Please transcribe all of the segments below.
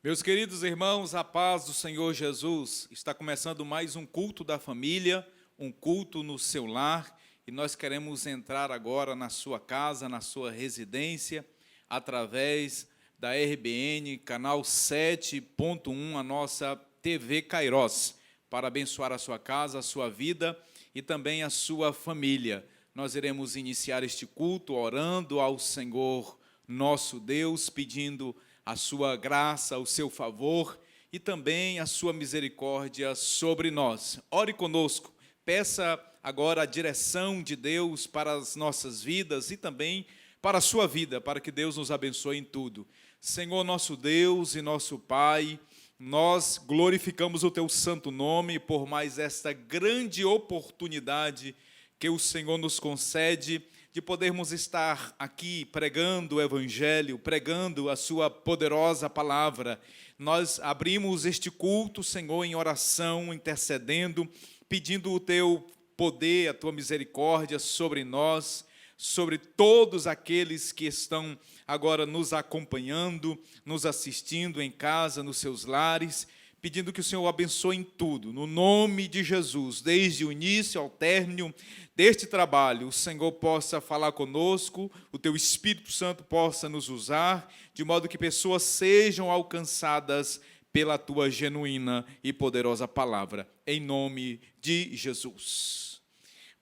Meus queridos irmãos, a paz do Senhor Jesus, está começando mais um culto da família, um culto no seu lar, e nós queremos entrar agora na sua casa, na sua residência, através da RBN, canal 7.1, a nossa TV Kairos, para abençoar a sua casa, a sua vida e também a sua família. Nós iremos iniciar este culto orando ao Senhor nosso Deus, pedindo a sua graça, o seu favor e também a sua misericórdia sobre nós. Ore conosco, peça agora a direção de Deus para as nossas vidas e também para a sua vida, para que Deus nos abençoe em tudo. Senhor nosso Deus e nosso Pai, nós glorificamos o teu santo nome por mais esta grande oportunidade que o Senhor nos concede de podermos estar aqui pregando o Evangelho, pregando a sua poderosa palavra. Nós abrimos este culto, Senhor, em oração, intercedendo, pedindo o teu poder, a tua misericórdia sobre nós, sobre todos aqueles que estão agora nos acompanhando, nos assistindo em casa, nos seus lares, pedindo que o Senhor abençoe em tudo, no nome de Jesus, desde o início ao término deste trabalho, o Senhor possa falar conosco, o teu Espírito Santo possa nos usar, de modo que pessoas sejam alcançadas pela tua genuína e poderosa palavra, em nome de Jesus.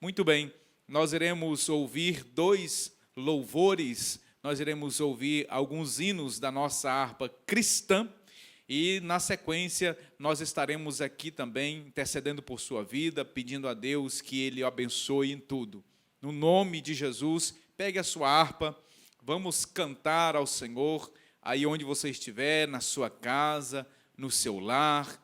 Muito bem, nós iremos ouvir dois louvores, nós iremos ouvir alguns hinos da nossa harpa cristã, e, na sequência, nós estaremos aqui também intercedendo por sua vida, pedindo a Deus que Ele o abençoe em tudo. No nome de Jesus, pegue a sua harpa, vamos cantar ao Senhor, aí onde você estiver, na sua casa, no seu lar,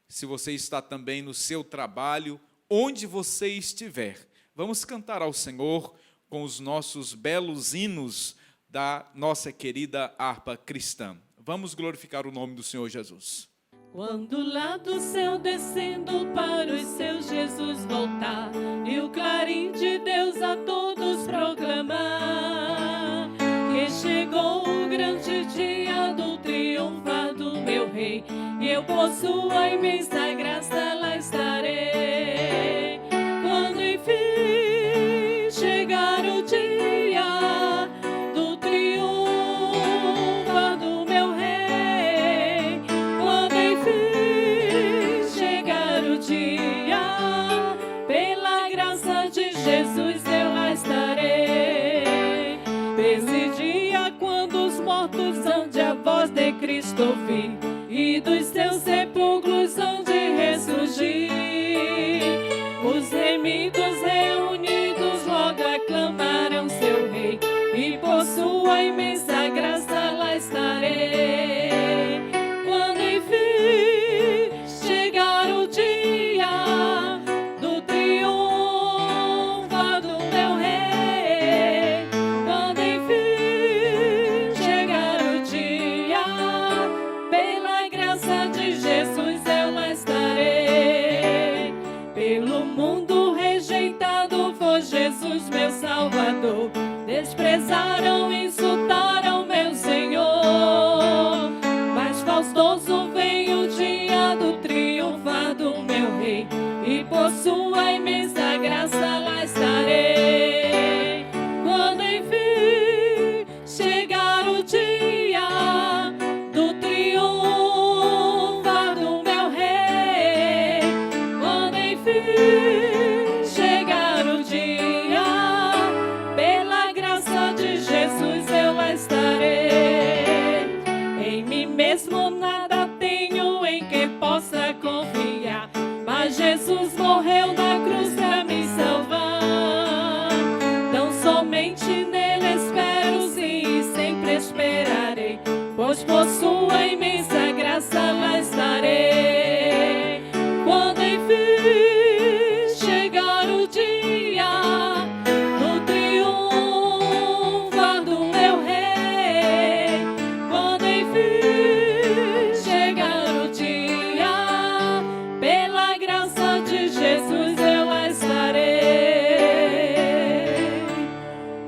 se você está também no seu trabalho, onde você estiver. Vamos cantar ao Senhor com os nossos belos hinos da nossa querida harpa cristã. Vamos glorificar o nome do Senhor Jesus. Quando lá do céu descendo para os seus Jesus voltar, e o clarim de Deus a todos proclamar, que chegou o grande dia do triunfar do meu Rei, e eu por sua imensa graça lá estarei. Quando enfim chegar o dia do triunfo do meu Rei, quando enfim chegar o dia, pela graça de Jesus eu lá estarei. Nesse dia quando os mortos hão de a voz de Cristo ouvir, e dos seus sepulcros hão de ressurgir, os remidos reunidos logo aclamarão seu Rei, e por sua imensa graça lá estarei. Quando enfim chegar o dia do triunfo do meu Rei, quando enfim chegar o dia, pela graça de Jesus eu lá estarei. Pelo mundo rejeitado foi Jesus meu Salvador, desprezaram e insultaram meu Senhor, mas faustoso vem o dia do triunfar do meu Rei, e por sua imensa graça lá estarei. Quando enfim chegar o dia do triunfar do meu Rei, quando enfim chegar o dia, pela graça de Jesus eu lá estarei. Em mim mesmo nada tenho em que possa confiar, mas Jesus morreu na cruz pra me salvar. Tão somente nele espero e sempre esperarei, pois por sua imensa graça lá estarei. Quando enfim chegar o dia do triunfar do meu Rei, quando enfim chegar o dia, pela graça de Jesus eu lá estarei.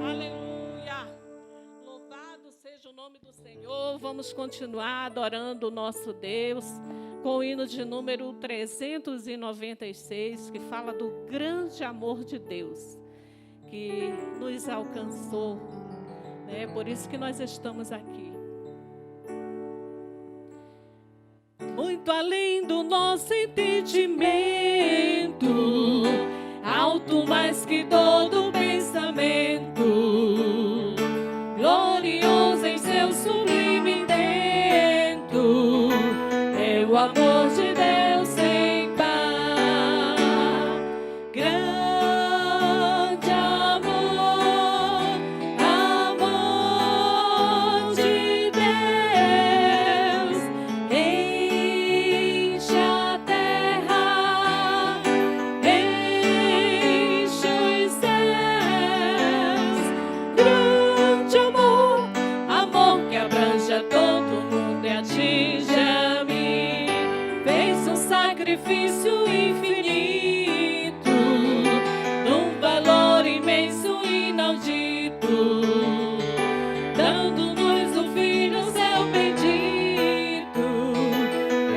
Aleluia! Louvado seja o nome do Senhor. Vamos vamos continuar adorando o nosso Deus com o hino de número 396, que fala do grande amor de Deus, que nos alcançou, né? Por isso que nós estamos aqui. Muito além do nosso entendimento, alto mais que todo pensamento, glorioso em seu sublime intento, é o amor de Deus sem par. Grande amor, amor de Deus, enche a terra, enche os céus. Grande amor, amor que abrange a todo mundo e atinge a mim. Fez um sacrifício infinito, num valor imenso e inaudito, dando-nos o Filho, seu bendito.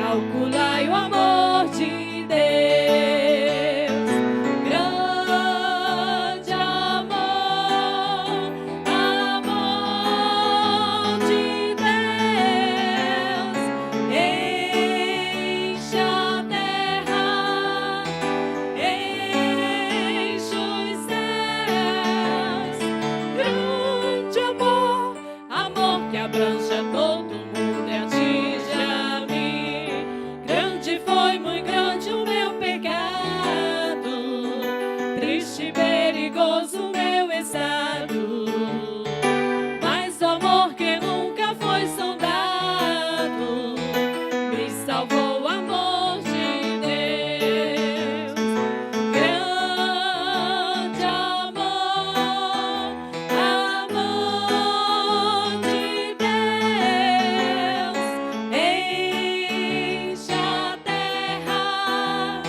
Calculai o amor de Deus. Grande amor, amor de Deus, enche a terra, enche os céus. Grande amor, amor que abrange a todo mundo e atinge a mim. Grande foi, muito grande o meu pecado, triste e perigoso o meu estado, mas o amor que nunca foi sondado me salvou, o amor de Deus. Grande amor, amor de Deus, enche a terra,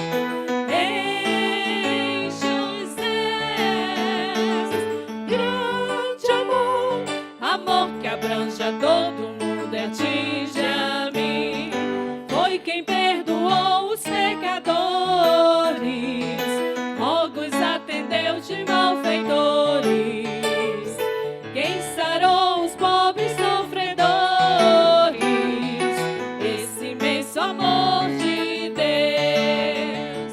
enche os céus. Grande amor, amor que abrange a todo mundo e atinge a mim. Foi quem perdoou os pecadores, rogos atendeu de malfeitores, quem sarou os pobres sofredores. Esse imenso amor de Deus.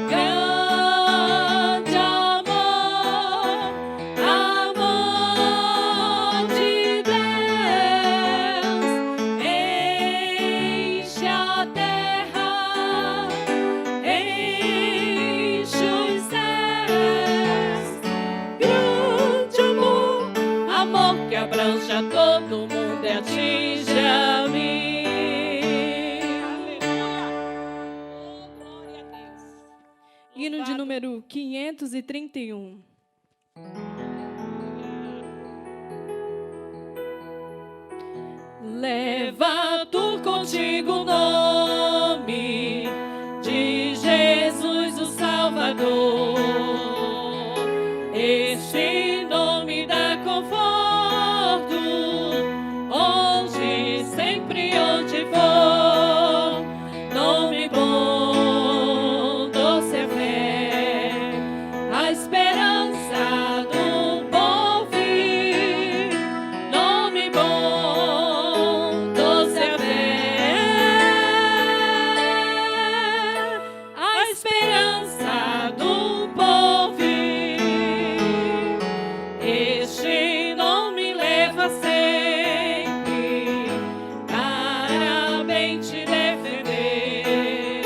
Grande amor, amor de Deus, enche a terra, enche os céus. Grande amor, amor que abrange a todo mundo e atinge a mim. Glória a Deus. Hino de número 531. Leva tu contigo o nome de Jesus o Salvador. Esse nome dá conforto, onde, sempre onde for. Nome bom, doce a fé, a esperança do porvir. Nome bom, doce a fé, a esperança do porvir. Este nome leva sempre para bem te defender.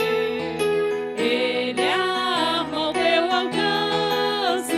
Ele é a arma ao teu alcance,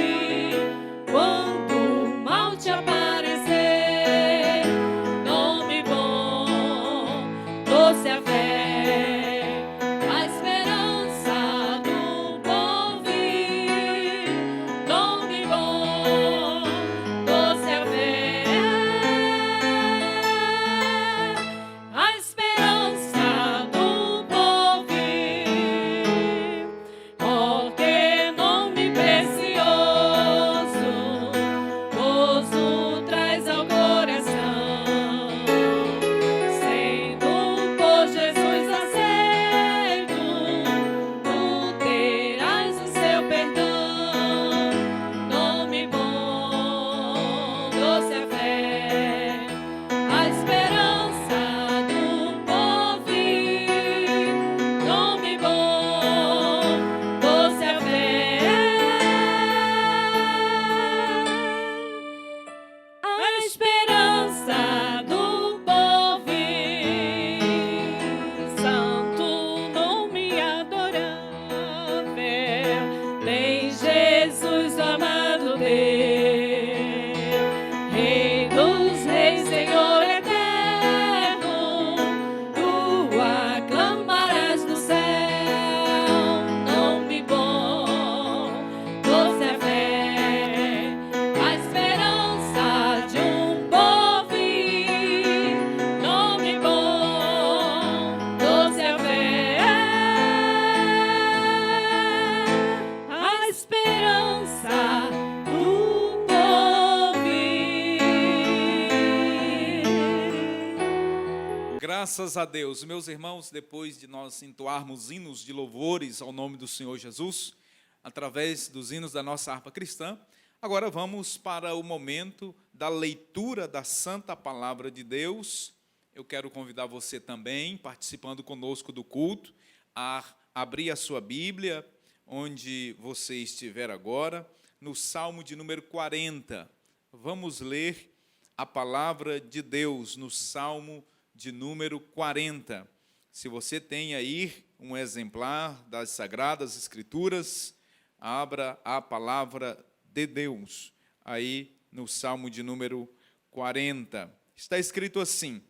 Graças a Deus. Meus irmãos, depois de nós entoarmos hinos de louvores ao nome do Senhor Jesus, através dos hinos da nossa harpa cristã, agora vamos para o momento da leitura da Santa Palavra de Deus. Eu quero convidar você também, participando conosco do culto, a abrir a sua Bíblia, onde você estiver agora, no Salmo de número 40. Vamos ler a Palavra de Deus no Salmo de número 40. Se você tem aí um exemplar das Sagradas Escrituras, abra a Palavra de Deus, aí no Salmo de número 40. Está escrito assim: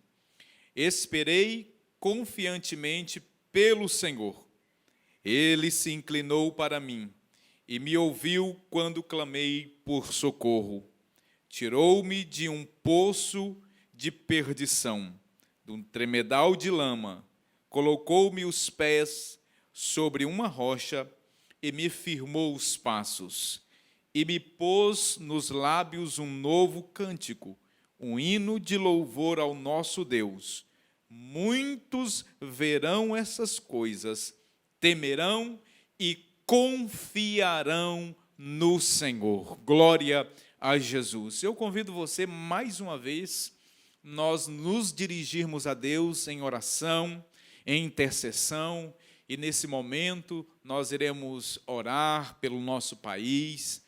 esperei confiantemente pelo Senhor. Ele se inclinou para mim e me ouviu quando clamei por socorro. Tirou-me de um poço de perdição, de um tremedal de lama, colocou-me os pés sobre uma rocha e me firmou os passos, e me pôs nos lábios um novo cântico, um hino de louvor ao nosso Deus. Muitos verão essas coisas, temerão e confiarão no Senhor. Glória a Jesus. Eu convido você mais uma vez, nós nos dirigirmos a Deus em oração, em intercessão, e nesse momento nós iremos orar pelo nosso país,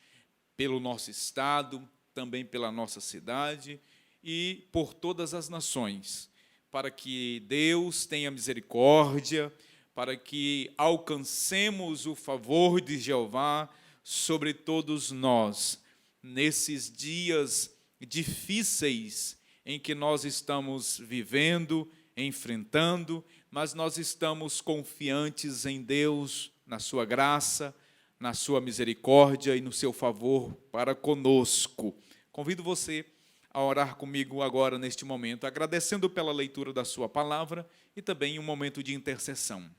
pelo nosso estado, também pela nossa cidade e por todas as nações, para que Deus tenha misericórdia, para que alcancemos o favor de Jeová sobre todos nós, nesses dias difíceis em que nós estamos vivendo, enfrentando, mas nós estamos confiantes em Deus, na sua graça, na sua misericórdia e no seu favor para conosco. Convido você a orar comigo agora neste momento, agradecendo pela leitura da sua palavra e também um momento de intercessão.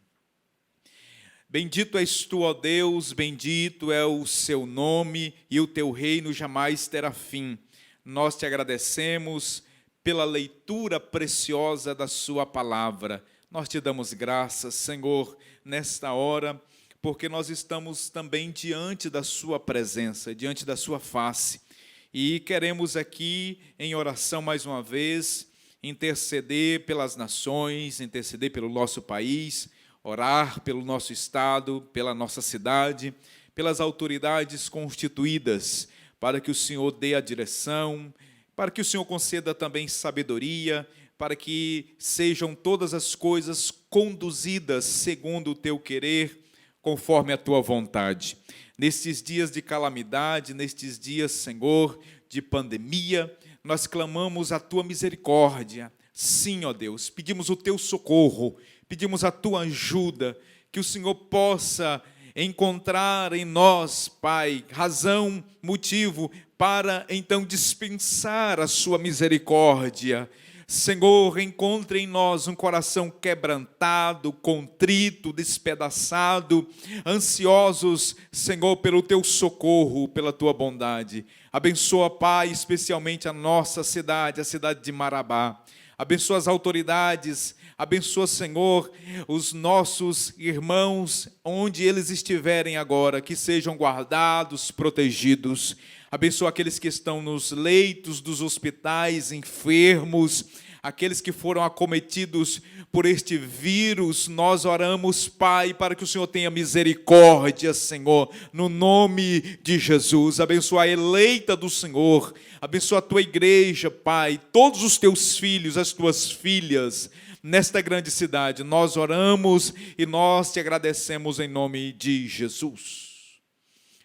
Bendito és tu, ó Deus, bendito é o seu nome e o teu reino jamais terá fim. Nós te agradecemos pela leitura preciosa da sua palavra. Nós te damos graças, Senhor, nesta hora, porque nós estamos também diante da sua presença, diante da sua face. E queremos aqui, em oração mais uma vez, interceder pelas nações, interceder pelo nosso país, orar pelo nosso estado, pela nossa cidade, pelas autoridades constituídas, para que o Senhor dê a direção, para que o Senhor conceda também sabedoria, para que sejam todas as coisas conduzidas segundo o teu querer, conforme a tua vontade. Nestes dias de calamidade, nestes dias, Senhor, de pandemia, nós clamamos a tua misericórdia. Sim, ó Deus, pedimos o teu socorro, pedimos a tua ajuda, que o Senhor possa encontrar em nós, Pai, razão, motivo para então dispensar a sua misericórdia. Senhor, encontre em nós um coração quebrantado, contrito, despedaçado, ansiosos, Senhor, pelo teu socorro, pela tua bondade. Abençoa, Pai, especialmente a nossa cidade, a cidade de Marabá. Abençoa as autoridades, abençoa, Senhor, os nossos irmãos, onde eles estiverem agora, que sejam guardados, protegidos. Abençoa aqueles que estão nos leitos dos hospitais, enfermos, aqueles que foram acometidos por este vírus. Nós oramos, Pai, para que o Senhor tenha misericórdia, Senhor, no nome de Jesus. Abençoa a eleita do Senhor, abençoa a tua igreja, Pai, todos os teus filhos, as tuas filhas, nesta grande cidade. Nós oramos e nós te agradecemos em nome de Jesus.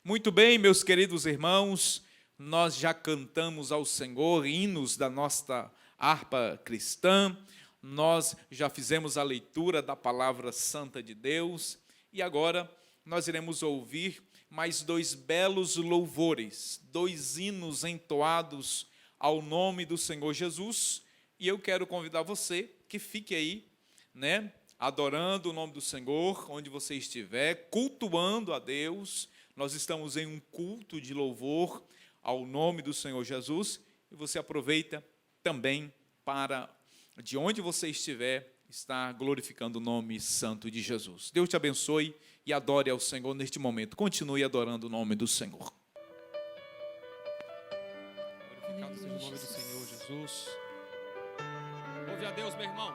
Muito bem, meus queridos irmãos, nós já cantamos ao Senhor hinos da nossa harpa cristã, nós já fizemos a leitura da palavra santa de Deus e agora nós iremos ouvir mais dois belos louvores, dois hinos entoados ao nome do Senhor Jesus, e eu quero convidar você que fique aí, adorando o nome do Senhor, onde você estiver, cultuando a Deus. Nós estamos em um culto de louvor ao nome do Senhor Jesus, e você aproveita também para de onde você estiver, estar glorificando o nome santo de Jesus. Deus te abençoe e adore ao Senhor neste momento. Continue adorando o nome do Senhor. Glorificado seja o nome do Senhor Jesus. Ouve a Deus, meu irmão.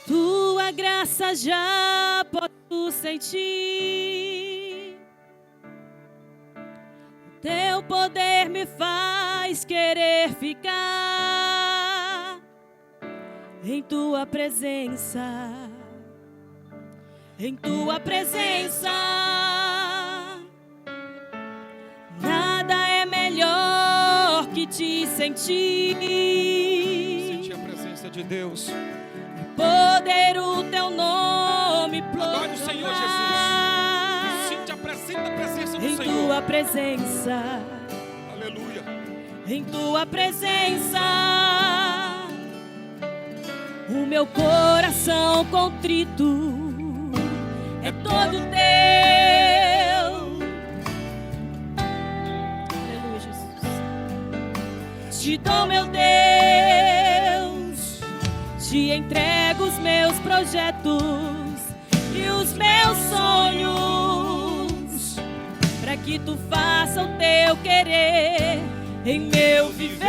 Tua graça já posso sentir. Teu poder me faz querer ficar em tua presença. Em tua presença. Nada é melhor que te sentir. Sentir a presença de Deus. Poder o teu nome proclamar. Adore o Senhor Jesus. Sinta a presença do em Senhor. tua presença. Aleluia. Em tua presença. O meu coração contrito é todo teu. Aleluia, Jesus. Te dou, meu Deus. Te entrego os meus projetos e os meus sonhos, para que tu faça o teu querer em meu viver.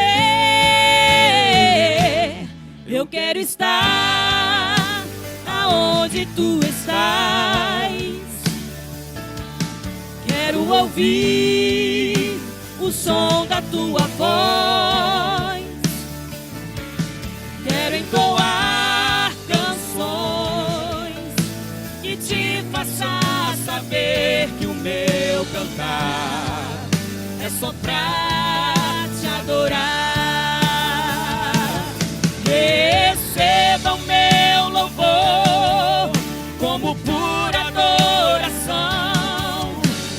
Eu quero estar aonde tu estás. Quero ouvir o som da tua voz. Quero entoar canções que te façam saber que o meu cantar é só pra te adorar. Receba o meu louvor como pura adoração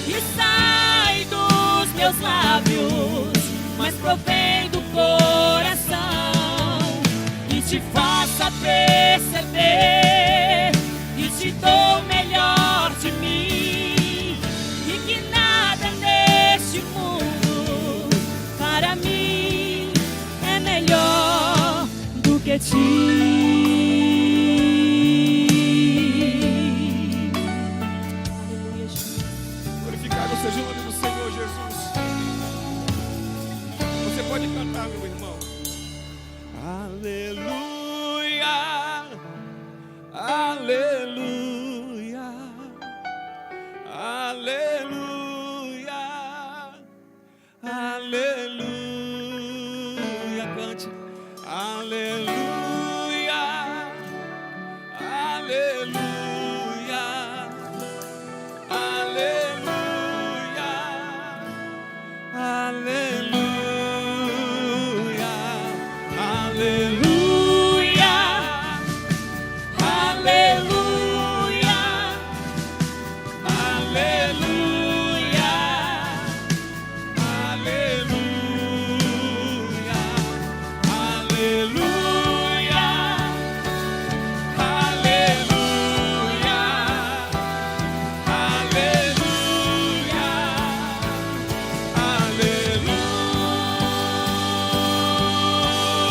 e sai dos meus lábios, mas provém do coração. Te faça perceber que te dou o melhor de mim e que nada neste mundo para mim é melhor do que ti. Glorificado seja o nome do Senhor Jesus. Você pode cantar, meu irmão. Aleluia, aleluia, aleluia, aleluia. Cante. Aleluia, aleluia, aleluia, aleluia. Aleluia, aleluia, aleluia, aleluia,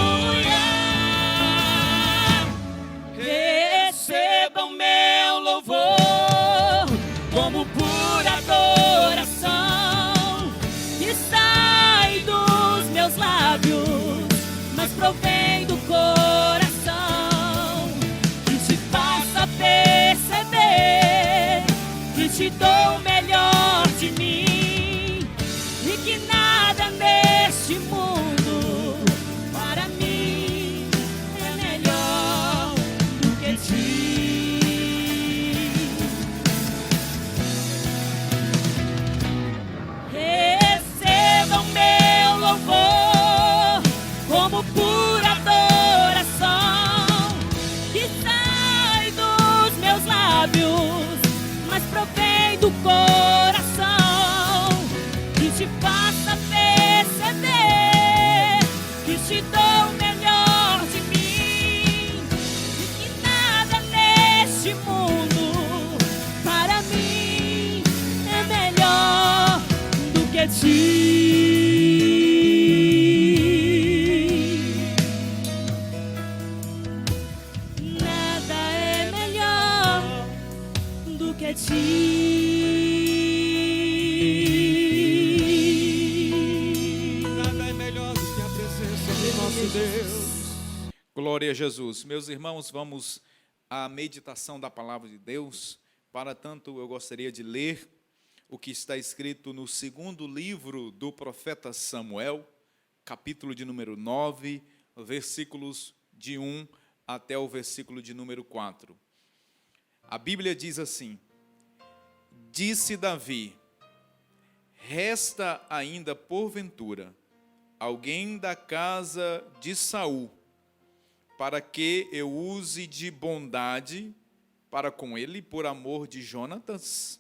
aleluia, receba o meu louvor como pura adoração que sai dos meus lábios, mas provém do coração. Que te faça perceber que te dou o melhor de mim e que nada neste mundo para mim é melhor do que ti. Receba o meu louvor como pura adoração que sai dos meus lábios, mas provém do coração. Que te faça perceber que te dou o melhor de mim e que nada neste mundo para mim é melhor do que ti. Glória a Jesus. Meus irmãos, vamos à meditação da palavra de Deus. Para tanto, eu gostaria de ler o que está escrito no segundo livro do profeta Samuel, capítulo de número 9, versículos de 1 até o versículo de número 4. A Bíblia diz assim: Disse Davi: resta ainda porventura alguém da casa de Saul, para que eu use de bondade para com ele por amor de Jonatas?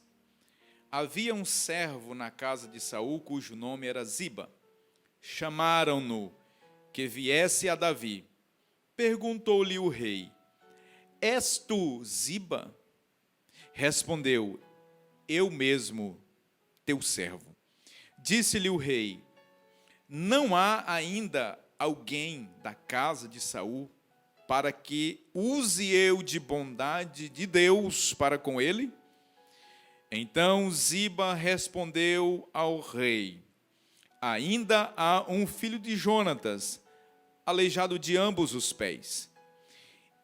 Havia um servo na casa de Saul, cujo nome era Ziba. Chamaram-no que viesse a Davi. Perguntou-lhe o rei: és tu Ziba? Respondeu: eu mesmo, teu servo. Disse-lhe o rei: não há ainda alguém da casa de Saul para que use eu de bondade de Deus para com ele? Então Ziba respondeu ao rei: ainda há um filho de Jonatas, aleijado de ambos os pés.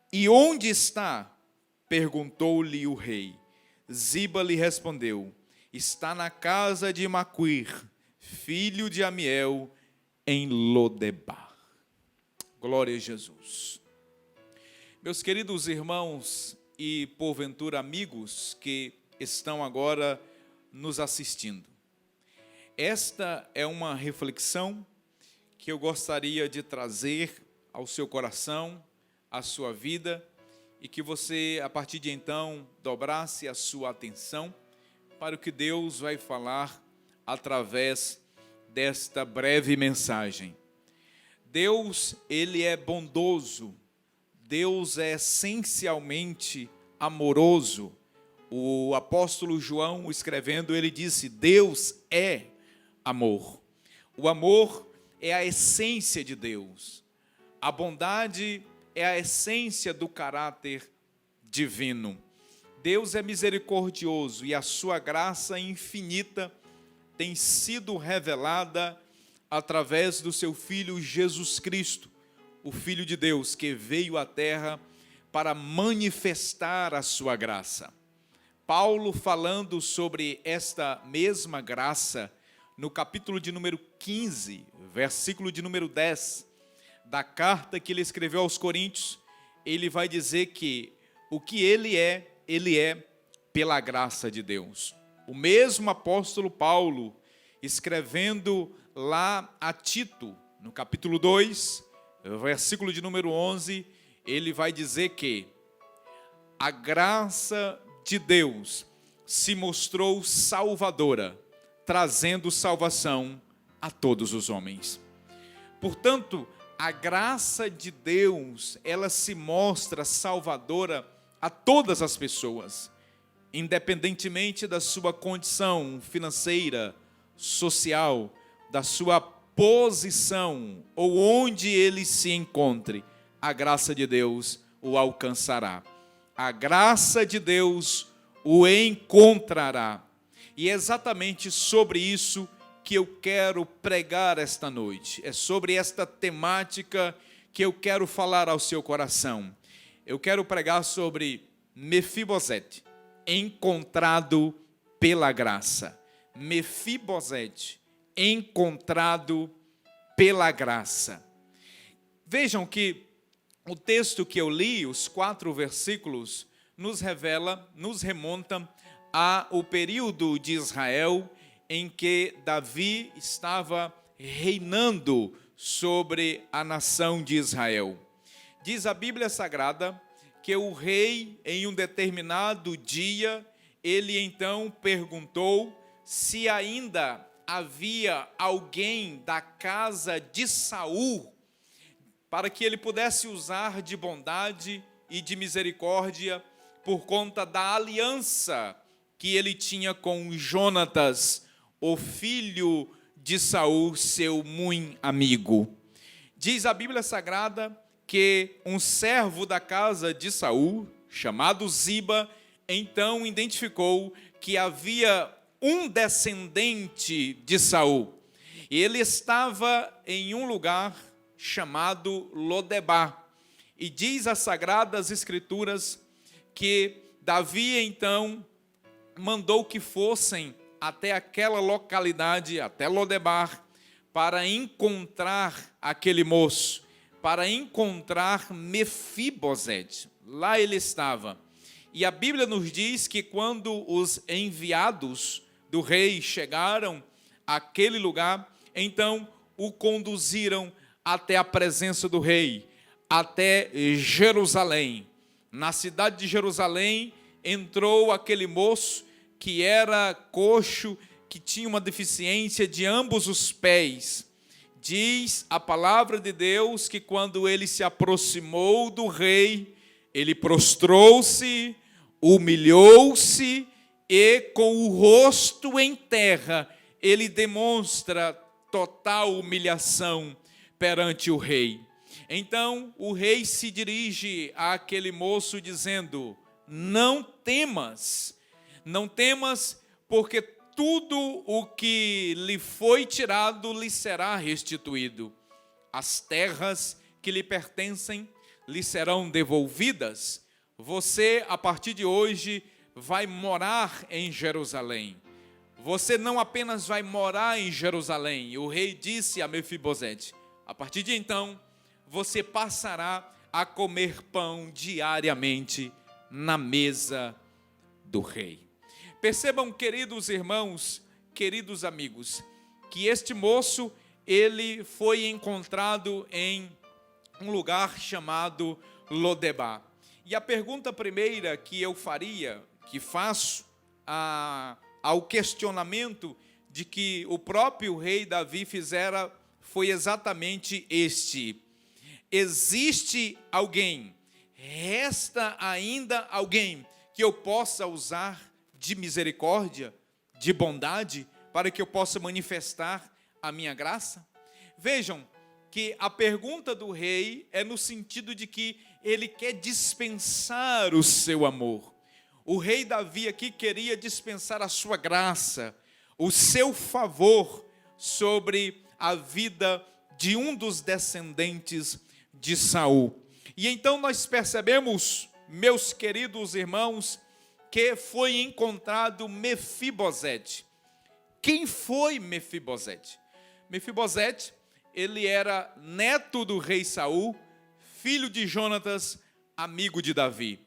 E onde está? Perguntou-lhe o rei. Ziba lhe respondeu: está na casa de Maquir, filho de Amiel, em Lodebar. Glória a Jesus. Meus queridos irmãos e, porventura, amigos que estão agora nos assistindo, esta é uma reflexão que eu gostaria de trazer ao seu coração, à sua vida, e que você, a partir de então, dobrasse a sua atenção para o que Deus vai falar através desta breve mensagem. Deus, Ele é bondoso, Deus é essencialmente amoroso. O apóstolo João, escrevendo, ele disse: Deus é amor. O amor é a essência de Deus. A bondade é a essência do caráter divino. Deus é misericordioso e a sua graça infinita tem sido revelada através do seu Filho Jesus Cristo, o Filho de Deus, que veio à terra para manifestar a sua graça. Paulo, falando sobre esta mesma graça, no capítulo de número 15, versículo de número 10, da carta que ele escreveu aos Coríntios, ele vai dizer que o que ele é pela graça de Deus. O mesmo apóstolo Paulo, escrevendo lá a Tito, no capítulo 2, versículo de número 11, ele vai dizer que a graça de Deus se mostrou salvadora, trazendo salvação a todos os homens. Portanto, a graça de Deus, ela se mostra salvadora a todas as pessoas, independentemente da sua condição financeira, social, da sua posição ou onde ele se encontre, a graça de Deus o alcançará. A graça de Deus o encontrará. E é exatamente sobre isso que eu quero pregar esta noite. É sobre esta temática que eu quero falar ao seu coração. Eu quero pregar sobre Mefibosete, encontrado pela graça. Mefibosete, encontrado pela graça. Vejam que o texto que eu li, os 4 versículos, nos remontam ao período de Israel em que Davi estava reinando sobre a nação de Israel. Diz a Bíblia Sagrada que o rei, em um determinado dia, ele então perguntou se ainda havia alguém da casa de Saul para que ele pudesse usar de bondade e de misericórdia por conta da aliança que ele tinha com Jonatas, o filho de Saul, seu muito amigo. Diz a Bíblia Sagrada que um servo da casa de Saul, chamado Ziba, então identificou que havia um descendente de Saul. E ele estava em um lugar chamado Lodebar. E diz as Sagradas Escrituras que Davi, então, mandou que fossem até aquela localidade, até Lodebar, para encontrar aquele moço, para encontrar Mefibosete. Lá ele estava. E a Bíblia nos diz que quando os enviados do rei chegaram àquele lugar, então o conduziram até a presença do rei, até Jerusalém. Na cidade de Jerusalém entrou aquele moço que era coxo, que tinha uma deficiência de ambos os pés. Diz a palavra de Deus que quando ele se aproximou do rei, ele prostrou-se, humilhou-se e com o rosto em terra, ele demonstra total humilhação perante o rei. Então o rei se dirige àquele moço dizendo: não temas, porque tudo o que lhe foi tirado lhe será restituído. As terras que lhe pertencem lhe serão devolvidas. Você, a partir de hoje, vai morar em Jerusalém. Você não apenas vai morar em Jerusalém. O rei disse a Mefibosete: a partir de então, você passará a comer pão diariamente na mesa do rei. Percebam, queridos irmãos, queridos amigos, que este moço, ele foi encontrado em um lugar chamado Lodebar. E a pergunta primeira que eu faço ao questionamento de que o próprio rei Davi fizera, foi exatamente este: existe alguém, resta ainda alguém que eu possa usar de misericórdia, de bondade, para que eu possa manifestar a minha graça? Vejam que a pergunta do rei é no sentido de que ele quer dispensar o seu amor. O rei Davi aqui queria dispensar a sua graça, o seu favor sobre a vida de um dos descendentes de Saul. E então nós percebemos, meus queridos irmãos, que foi encontrado Mefibosete. Quem foi Mefibosete? Mefibosete, ele era neto do rei Saul, filho de Jonatas, amigo de Davi.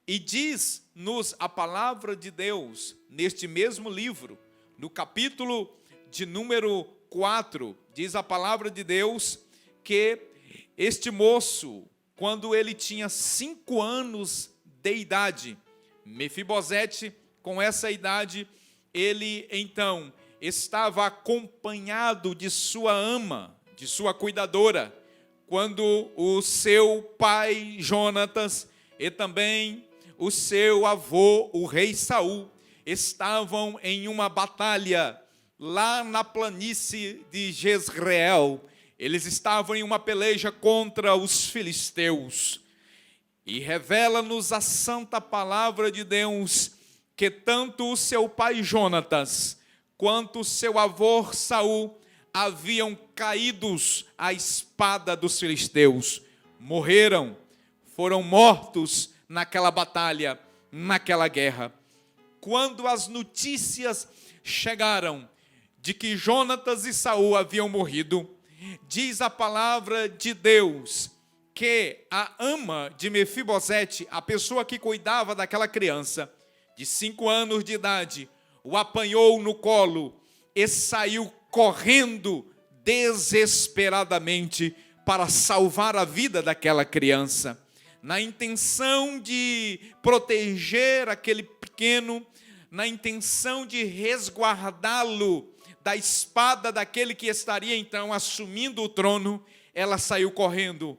E diz-nos a palavra de Deus, neste mesmo livro, no capítulo de número 4, diz a palavra de Deus que este moço, quando ele tinha 5 anos de idade, Mefibosete, com essa idade, ele então estava acompanhado de sua ama, de sua cuidadora, quando o seu pai Jonatas e também o seu avô, o rei Saul, estavam em uma batalha lá na planície de Jezreel. Eles estavam em uma peleja contra os filisteus. E revela-nos a santa palavra de Deus que tanto o seu pai Jonatas quanto o seu avô Saul haviam caídos à espada dos filisteus. Morreram, foram mortos naquela batalha, naquela guerra. Quando as notícias chegaram de que Jonatas e Saul haviam morrido, diz a palavra de Deus que a ama de Mefibosete, a pessoa que cuidava daquela criança, de 5 anos de idade, o apanhou no colo e saiu correndo desesperadamente para salvar a vida daquela criança, na intenção de proteger aquele pequeno, na intenção de resguardá-lo da espada daquele que estaria então assumindo o trono. Ela saiu correndo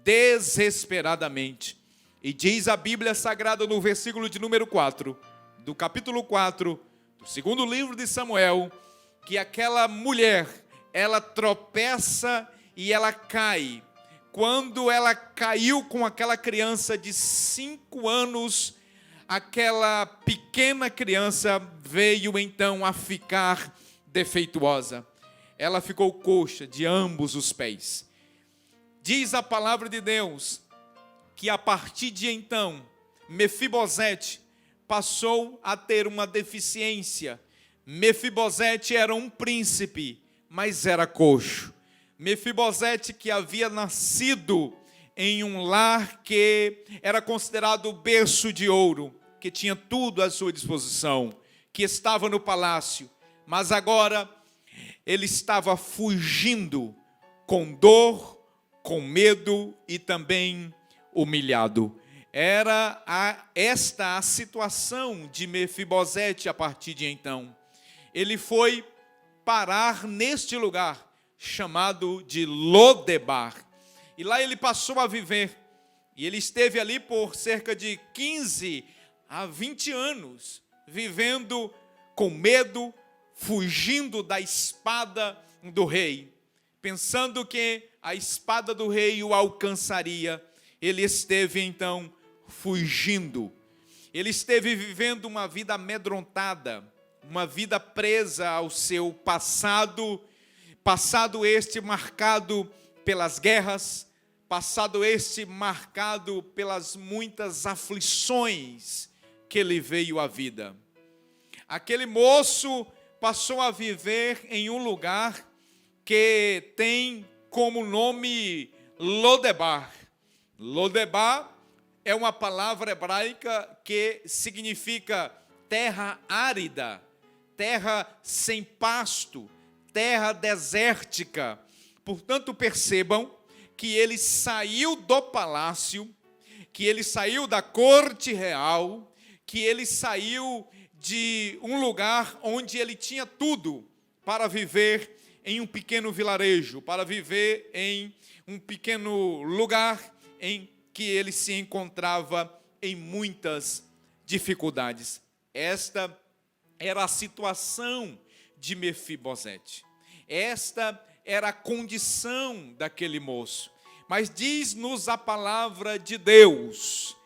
desesperadamente. E diz a Bíblia Sagrada no versículo de número 4, do capítulo 4, do segundo livro de Samuel, que aquela mulher, ela tropeça e ela cai. Quando ela caiu com aquela criança de 5 anos, aquela pequena criança veio então a ficar defeituosa. Ela ficou coxa de ambos os pés. Diz a palavra de Deus que a partir de então, Mefibosete passou a ter uma deficiência. Mefibosete era um príncipe, mas era coxo. Mefibosete, que havia nascido em um lar que era considerado berço de ouro, que tinha tudo à sua disposição, que estava no palácio, mas agora ele estava fugindo com dor, com medo e também humilhado. Era esta a situação de Mefibosete a partir de então. Ele foi parar neste lugar chamado de Lodebar. E lá ele passou a viver. E ele esteve ali por cerca de 15 a 20 anos, vivendo com medo, fugindo da espada do rei, pensando que a espada do rei o alcançaria. Ele esteve então fugindo. Ele esteve vivendo uma vida amedrontada, uma vida presa ao seu passado este marcado pelas guerras, passado este marcado pelas muitas aflições que ele veio à vida. Aquele moço passou a viver em um lugar que tem como nome Lodebar. Lodebar é uma palavra hebraica que significa terra árida, terra sem pasto, terra desértica. Portanto, percebam que ele saiu do palácio, que ele saiu da corte real, que ele saiu de um lugar onde ele tinha tudo para viver em um pequeno vilarejo, para viver em um pequeno lugar em que ele se encontrava em muitas dificuldades. Esta era a situação de Mefibosete. Esta era a condição daquele moço. Mas diz-nos a palavra de Deus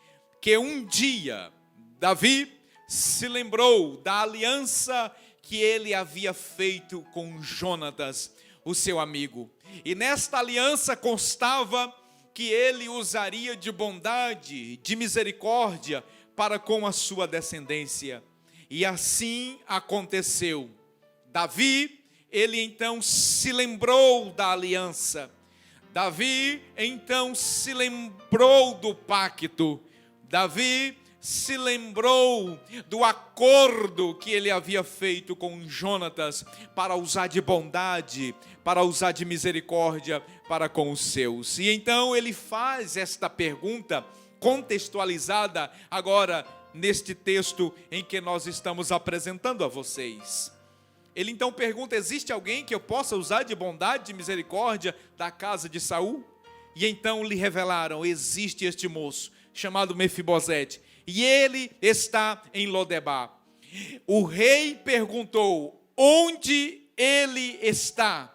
que um dia Davi se lembrou da aliança que ele havia feito com Jonatas, o seu amigo. E nesta aliança constava que ele usaria de bondade, de misericórdia para com a sua descendência. E assim aconteceu. Davi, ele então se lembrou da aliança. Davi então se lembrou do pacto. Davi se lembrou do acordo que ele havia feito com Jonatas para usar de bondade, para usar de misericórdia para com os seus. E então ele faz esta pergunta contextualizada agora neste texto em que nós estamos apresentando a vocês. Ele então pergunta: existe alguém que eu possa usar de bondade, de misericórdia da casa de Saul? E então lhe revelaram: existe este moço chamado Mefibosete, e ele está em Lodebar. O rei perguntou: onde ele está?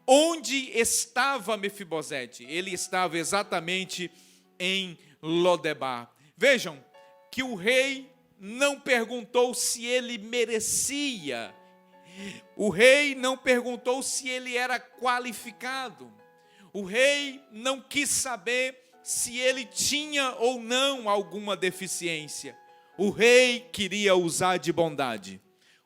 Onde estava Mefibosete? Ele estava exatamente em Lodebar. Vejam que o rei não perguntou se ele merecia. O rei não perguntou se ele era qualificado. O rei não quis saber se ele tinha ou não alguma deficiência. O rei queria usar de bondade.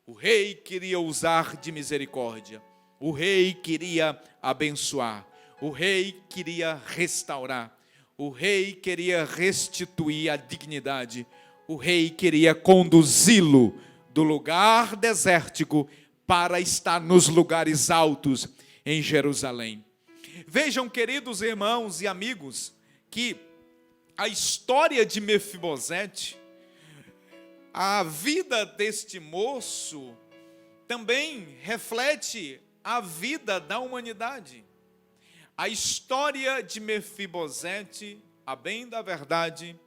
O rei queria usar de misericórdia. O rei queria abençoar. O rei queria restaurar. O rei queria restituir a dignidade. O rei queria conduzi-lo do lugar desértico para estar nos lugares altos em Jerusalém. Vejam, queridos irmãos e amigos, que a história de Mefibosete, a vida deste moço, também reflete a vida da humanidade. A história de Mefibosete, a bem da verdade,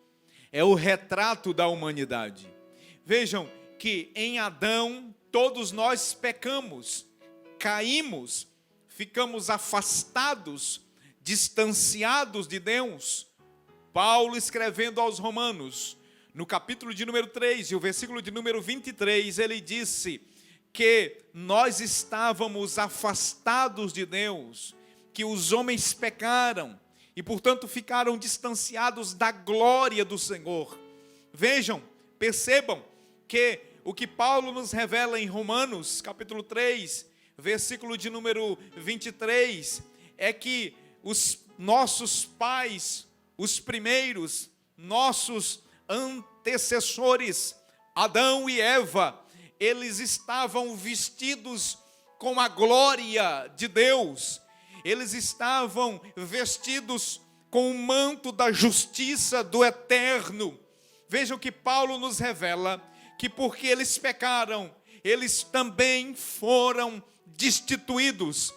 é o retrato da humanidade. Vejam que em Adão todos nós pecamos, caímos, ficamos afastados, distanciados de Deus. Paulo, escrevendo aos Romanos, no capítulo de número 3 e o versículo de número 23, ele disse que nós estávamos afastados de Deus, que os homens pecaram e, portanto, ficaram distanciados da glória do Senhor. Vejam, percebam que o que Paulo nos revela em Romanos, capítulo 3, versículo de número 23, é que os nossos pais, os primeiros, nossos antecessores, Adão e Eva, eles estavam vestidos com a glória de Deus, eles estavam vestidos com o manto da justiça do eterno. Vejam que Paulo nos revela que porque eles pecaram, eles também foram destituídos,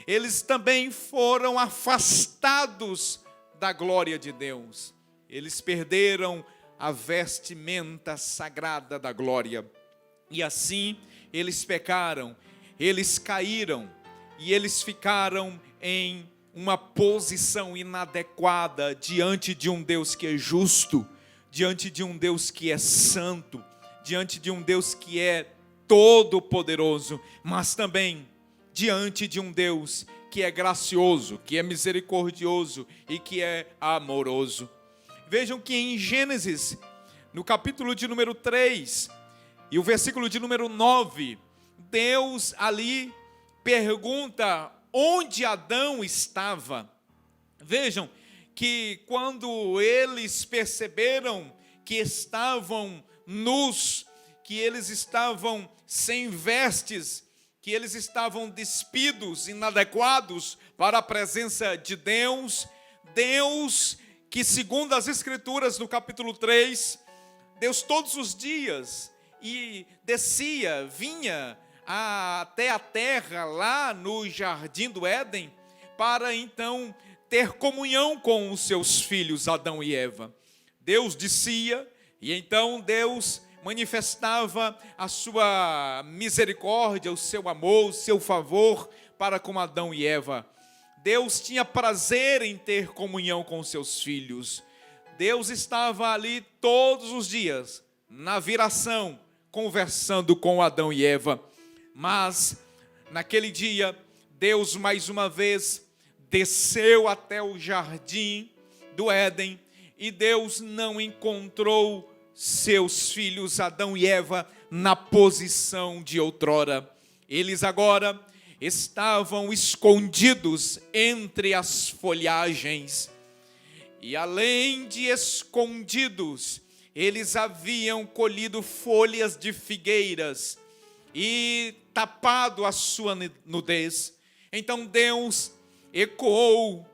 eles também foram afastados da glória de Deus. Eles perderam a vestimenta sagrada da glória. E assim, eles pecaram, eles caíram, e eles ficaram em uma posição inadequada diante de um Deus que é justo, diante de um Deus que é santo, diante de um Deus que é todo-poderoso, mas também diante de um Deus que é gracioso, que é misericordioso e que é amoroso. Vejam que em Gênesis, no capítulo de número 3, e o versículo de número 9, Deus ali pergunta onde Adão estava. Vejam que quando eles perceberam que estavam nus, que eles estavam sem vestes, que eles estavam despidos, inadequados para a presença de Deus, Deus que, segundo as Escrituras no capítulo 3, Deus todos os dias e descia, vinha até a terra lá no jardim do Éden, para então ter comunhão com os seus filhos Adão e Eva. Deus descia e então Deus manifestava a sua misericórdia, o seu amor, o seu favor para com Adão e Eva. Deus tinha prazer em ter comunhão com os seus filhos. Deus estava ali todos os dias, na viração, conversando com Adão e Eva. Mas, naquele dia, Deus mais uma vez desceu até o jardim do Éden e Deus não encontrou seus filhos Adão e Eva na posição de outrora. Eles agora estavam escondidos entre as folhagens. E além de escondidos, eles haviam colhido folhas de figueiras e tapado a sua nudez. Então Deus ecoou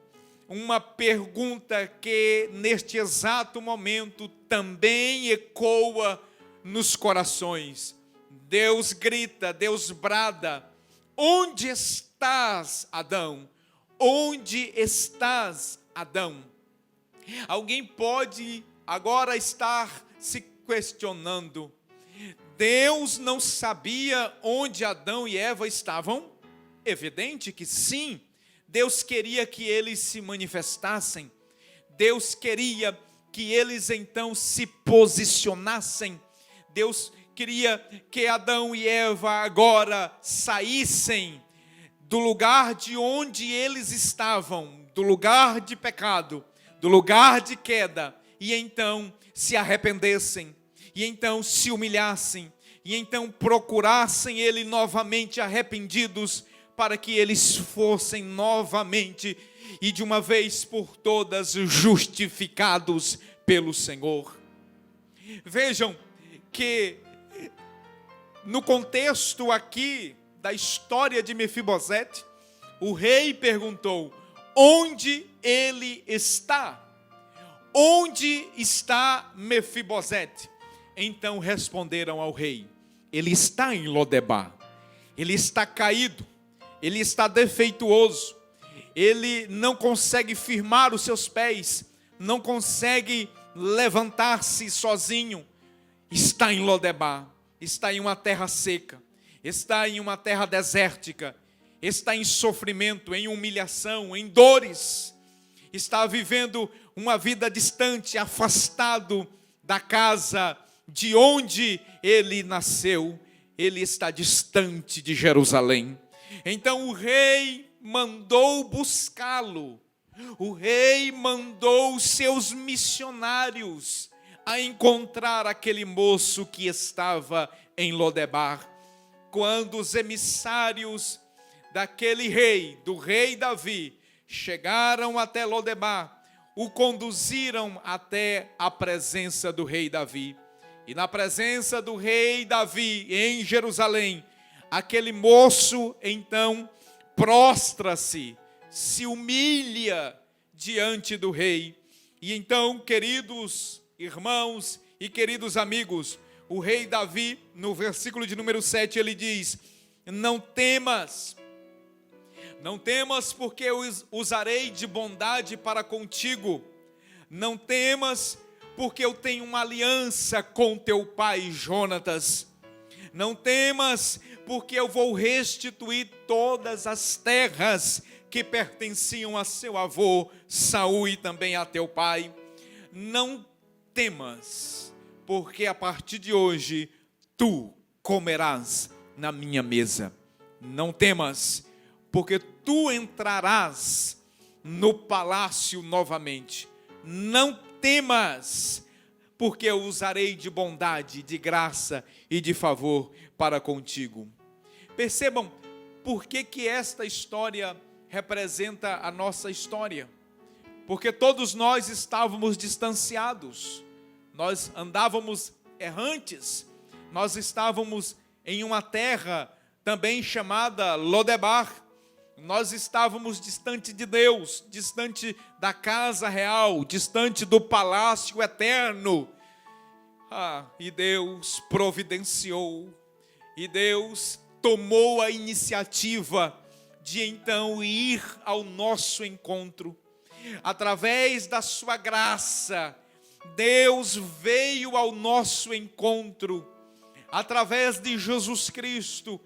uma pergunta que neste exato momento também ecoa nos corações. Deus grita, Deus brada: onde estás, Adão? Onde estás, Adão? Alguém pode agora estar se questionando: Deus não sabia onde Adão e Eva estavam? Evidente que sim. Deus queria que eles se manifestassem. Deus queria que eles então se posicionassem. Deus queria que Adão e Eva agora saíssem do lugar de onde eles estavam, do lugar de pecado, do lugar de queda, e então se arrependessem, e então se humilhassem, e então procurassem Ele novamente arrependidos, para que eles fossem novamente e de uma vez por todas justificados pelo Senhor. Vejam que no contexto aqui da história de Mefibosete, o rei perguntou: onde ele está? Onde está Mefibosete? Então responderam ao rei: ele está em Lodebar, ele está caído, ele está defeituoso, ele não consegue firmar os seus pés, não consegue levantar-se sozinho, está em Lodebar, está em uma terra seca, está em uma terra desértica, está em sofrimento, em humilhação, em dores, está vivendo uma vida distante, afastado da casa de onde ele nasceu, ele está distante de Jerusalém. Então o rei mandou buscá-lo O rei mandou seus missionários a encontrar aquele moço que estava em Lodebar. Quando os emissários daquele rei, do rei Davi, chegaram até Lodebar, o conduziram até a presença do rei Davi. E na presença do rei Davi, em Jerusalém, aquele moço então prostra-se, se humilha diante do rei. E então, queridos irmãos e queridos amigos, o rei Davi, no versículo de número 7, ele diz: não temas, porque eu usarei de bondade para contigo. Não temas, porque eu tenho uma aliança com teu pai Jonatas. Não temas, porque eu vou restituir todas as terras que pertenciam a seu avô Saul e também a teu pai. Não temas, porque a partir de hoje tu comerás na minha mesa. Não temas, porque tu entrarás no palácio novamente. Não temas, porque eu usarei de bondade, de graça e de favor para contigo. Percebam por que esta história representa a nossa história. Porque todos nós estávamos distanciados, nós andávamos errantes, nós estávamos em uma terra também chamada Lodebar. Nós estávamos distante de Deus, distante da casa real, distante do palácio eterno. E Deus providenciou, e Deus tomou a iniciativa de então ir ao nosso encontro. Através da sua graça, Deus veio ao nosso encontro. Através de Jesus Cristo,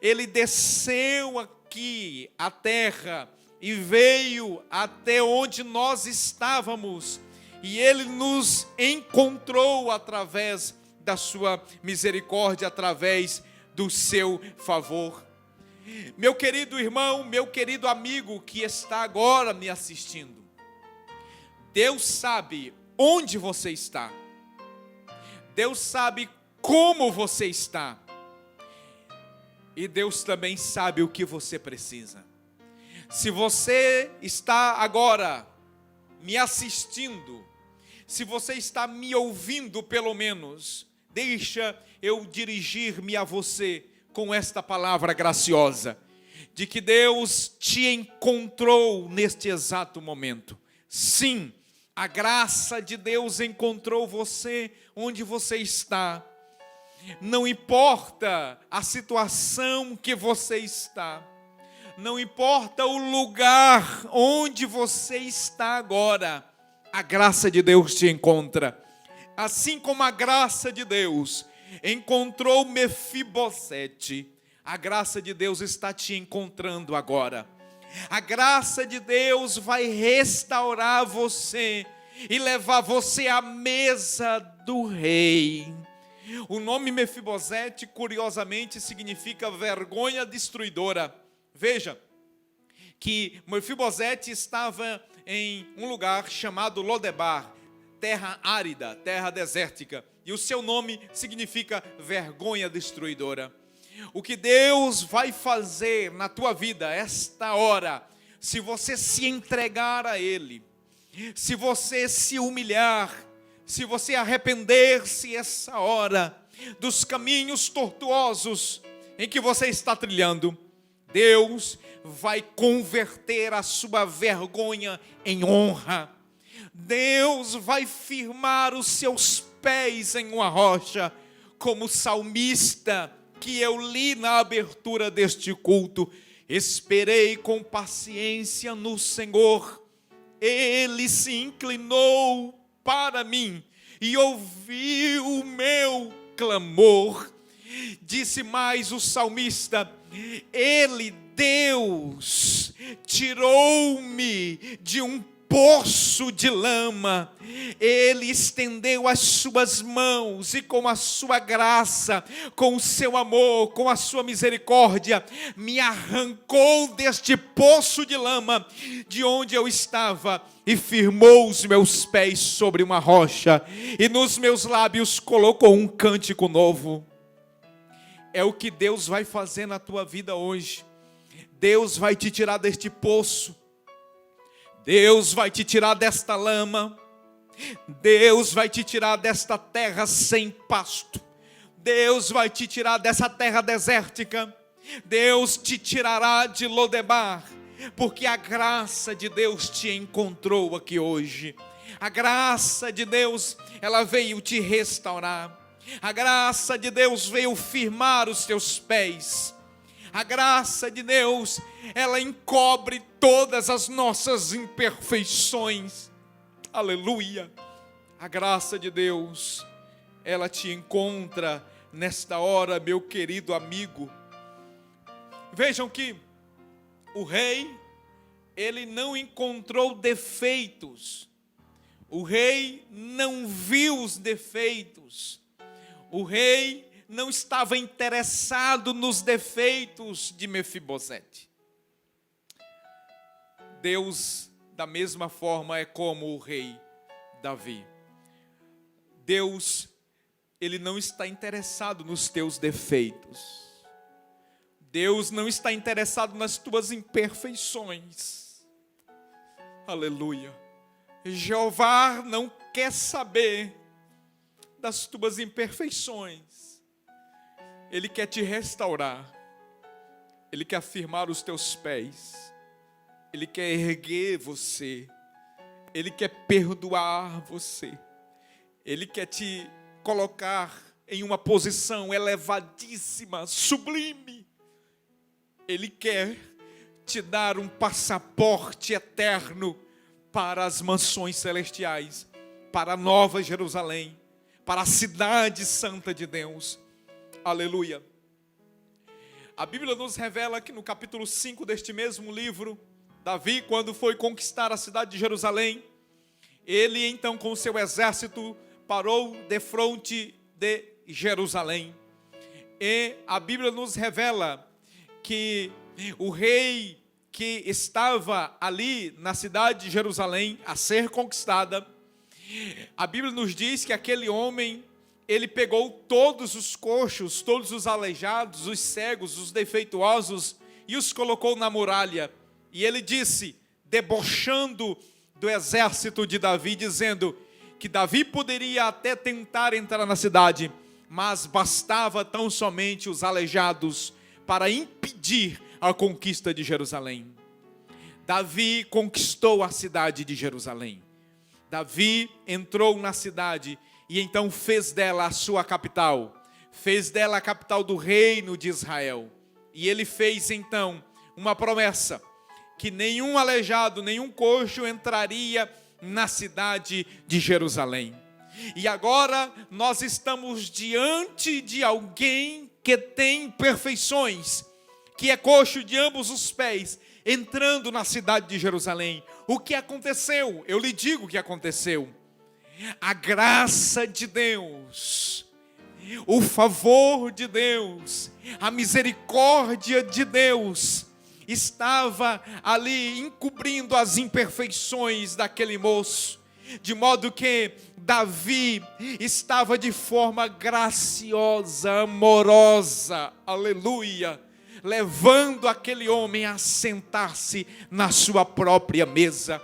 Ele desceu aqui à terra e veio até onde nós estávamos. E Ele nos encontrou através da sua misericórdia, através do seu favor. Meu querido irmão, meu querido amigo que está agora me assistindo, Deus sabe onde você está. Deus sabe como você está. E Deus também sabe o que você precisa. Se você está agora me assistindo, se você está me ouvindo pelo menos, deixa eu dirigir-me a você com esta palavra graciosa, de que Deus te encontrou neste exato momento. Sim, a graça de Deus encontrou você onde você está. Não importa a situação que você está, não importa o lugar onde você está agora, a graça de Deus te encontra. Assim como a graça de Deus encontrou Mefibosete, a graça de Deus está te encontrando agora. A graça de Deus vai restaurar você e levar você à mesa do rei. O nome Mefibosete, curiosamente, significa vergonha destruidora. Veja que Mefibosete estava em um lugar chamado Lodebar, terra árida, terra desértica, e o seu nome significa vergonha destruidora. O que Deus vai fazer na tua vida esta hora, se você se entregar a Ele, se você se humilhar, se você arrepender-se essa hora dos caminhos tortuosos em que você está trilhando, Deus vai converter a sua vergonha em honra. Deus vai firmar os seus pés em uma rocha, como o salmista que eu li na abertura deste culto. Esperei com paciência no Senhor, Ele se inclinou para mim e ouviu o meu clamor. Disse mais o salmista: Ele, Deus, tirou-me de um poço de lama, Ele estendeu as suas mãos e com a sua graça, com o seu amor, com a sua misericórdia, me arrancou deste poço de lama, de onde eu estava, e firmou os meus pés sobre uma rocha, e nos meus lábios colocou um cântico novo. É o que Deus vai fazer na tua vida hoje. Deus vai te tirar deste poço. Deus vai te tirar desta lama. Deus vai te tirar desta terra sem pasto. Deus vai te tirar dessa terra desértica. Deus te tirará de Lodebar, porque a graça de Deus te encontrou aqui hoje. A graça de Deus, ela veio te restaurar. A graça de Deus veio firmar os teus pés. A graça de Deus, ela encobre todas as nossas imperfeições. Aleluia. A graça de Deus, ela te encontra nesta hora, meu querido amigo. Vejam que o rei, ele não encontrou defeitos. O rei não viu os defeitos. O rei não estava interessado nos defeitos de Mefibosete. Deus, da mesma forma, é como o rei Davi. Deus, Ele não está interessado nos teus defeitos. Deus não está interessado nas tuas imperfeições. Aleluia. Jeová não quer saber das tuas imperfeições. Ele quer te restaurar. Ele quer afirmar os teus pés. Ele quer erguer você. Ele quer perdoar você. Ele quer te colocar em uma posição elevadíssima, sublime. Ele quer te dar um passaporte eterno para as mansões celestiais, para a Nova Jerusalém, para a cidade santa de Deus. Aleluia. A Bíblia nos revela que no capítulo 5 deste mesmo livro, Davi, quando foi conquistar a cidade de Jerusalém, ele então com seu exército parou defronte de Jerusalém. E a Bíblia nos revela que o rei que estava ali na cidade de Jerusalém a ser conquistada, a Bíblia nos diz que aquele homem, ele pegou todos os coxos, todos os aleijados, os cegos, os defeituosos e os colocou na muralha. E ele disse, debochando do exército de Davi, dizendo que Davi poderia até tentar entrar na cidade, mas bastava tão somente os aleijados para impedir a conquista de Jerusalém. Davi conquistou a cidade de Jerusalém. Davi entrou na cidade e então fez dela a sua capital. Fez dela a capital do reino de Israel. E ele fez então uma promessa, que nenhum aleijado, nenhum coxo entraria na cidade de Jerusalém. E agora nós estamos diante de alguém que tem imperfeições, que é coxo de ambos os pés, entrando na cidade de Jerusalém. O que aconteceu? Eu lhe digo o que aconteceu. A graça de Deus, o favor de Deus, a misericórdia de Deus estava ali encobrindo as imperfeições daquele moço, de modo que Davi estava de forma graciosa, amorosa, aleluia, levando aquele homem a sentar-se na sua própria mesa.